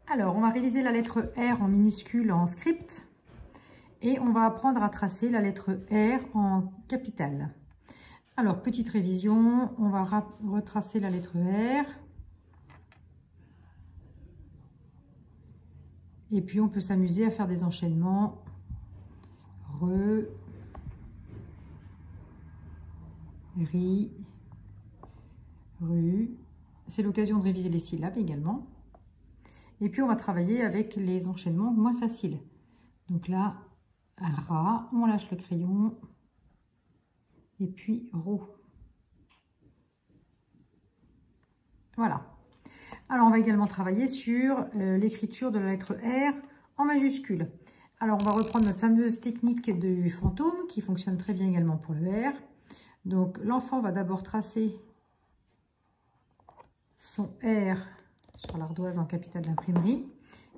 Alors, on va réviser la lettre R en minuscule en script et on va apprendre à tracer la lettre R en capitale. Alors, petite révision, on va retracer la lettre R. Et puis, on peut s'amuser à faire des enchaînements. Re, ri, ru. C'est l'occasion de réviser les syllabes également. Et puis, on va travailler avec les enchaînements moins faciles. Donc là, un ra, on lâche le crayon. Et puis, ro. Voilà. Alors, on va également travailler sur l'écriture de la lettre R en majuscule. Alors, on va reprendre notre fameuse technique du fantôme qui fonctionne très bien également pour le R. Donc, l'enfant va d'abord tracer son R sur l'ardoise en capitale d'imprimerie.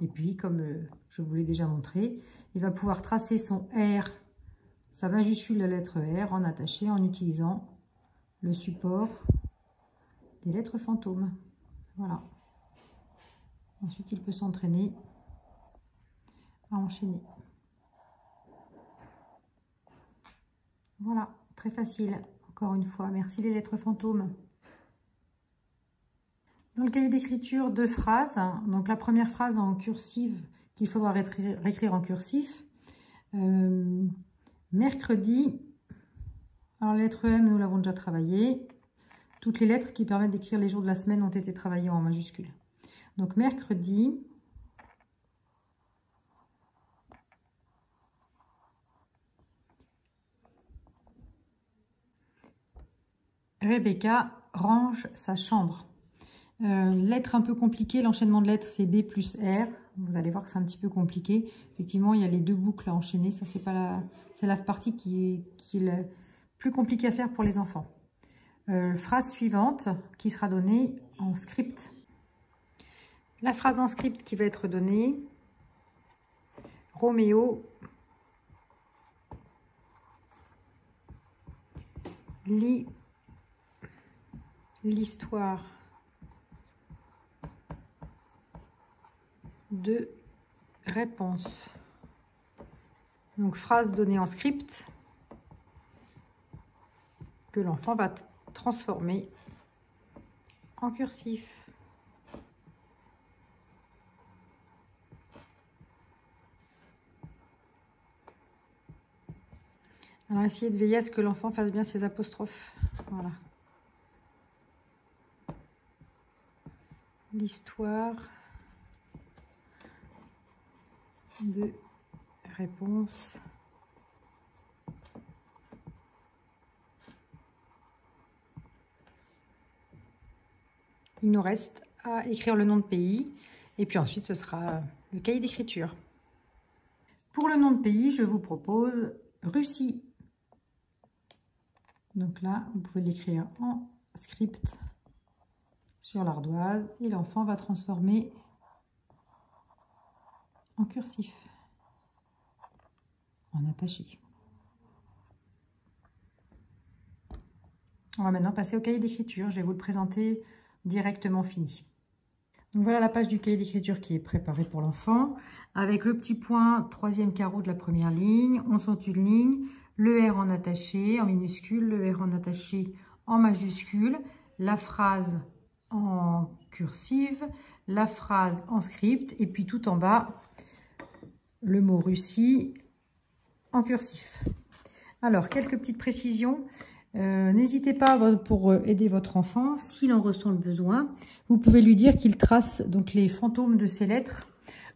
Et puis, comme je vous l'ai déjà montré, il va pouvoir tracer son R, sa majuscule, la lettre R, en attaché en utilisant le support des lettres fantômes. Voilà. Ensuite, il peut s'entraîner à enchaîner. Voilà, très facile. Encore une fois, merci les lettres fantômes. Dans le cahier d'écriture, 2 phrases. Donc la première phrase en cursive qu'il faudra réécrire en cursif. Mercredi, alors la lettre M, nous l'avons déjà travaillée. Toutes les lettres qui permettent d'écrire les jours de la semaine ont été travaillées en majuscule. Donc mercredi, Rebecca range sa chambre. Lettre un peu compliquée, l'enchaînement de lettres c'est B plus R. Vous allez voir que c'est un petit peu compliqué. Effectivement, il y a les 2 boucles à enchaîner. Ça, c'est la partie qui est la plus compliquée à faire pour les enfants. Phrase suivante qui sera donnée en script. La phrase en script qui va être donnée. Roméo lit l'histoire de réponse. Donc, phrase donnée en script que l'enfant va transformer en cursif. Alors, essayez de veiller à ce que l'enfant fasse bien ses apostrophes. Voilà. L'histoire de réponse il nous reste à écrire le nom de pays et puis ensuite ce sera le cahier d'écriture. Pour le nom de pays, je vous propose Russie. Donc là, vous pouvez l'écrire en script sur l'ardoise et l'enfant va transformer en cursif, en attaché. On va maintenant passer au cahier d'écriture. Je vais vous le présenter directement fini. Donc voilà la page du cahier d'écriture qui est préparée pour l'enfant. Avec le petit point, 3e carreau de la première ligne, on saute une ligne, le R en attaché, en minuscule, le R en attaché en majuscule, la phrase en cursive, la phrase en script, et puis tout en bas, le mot Russie en cursif. Alors, quelques petites précisions. N'hésitez pas pour aider votre enfant, s'il en ressent le besoin, vous pouvez lui dire qu'il trace donc les fantômes de ces lettres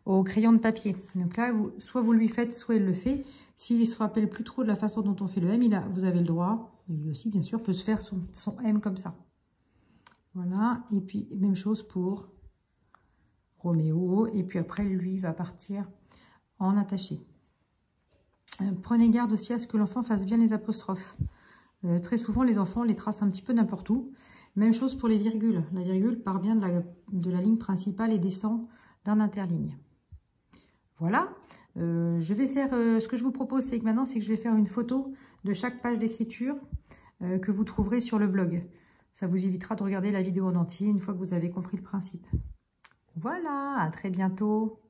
au crayon de papier. Donc là, soit vous lui faites, soit il le fait. S'il ne se rappelle plus trop de la façon dont on fait le M, vous avez le droit, et lui aussi bien sûr, peut se faire son M comme ça. Voilà, et puis même chose pour Roméo, et puis après lui va partir en attaché. Prenez garde aussi à ce que l'enfant fasse bien les apostrophes. Très souvent, les enfants les tracent un petit peu n'importe où. Même chose pour les virgules. La virgule part bien de la ligne principale et descend d'un interligne. Voilà. Je vais faire, ce que je vous propose, c'est que maintenant, je vais faire une photo de chaque page d'écriture que vous trouverez sur le blog. Ça vous évitera de regarder la vidéo en entier une fois que vous avez compris le principe. Voilà, à très bientôt.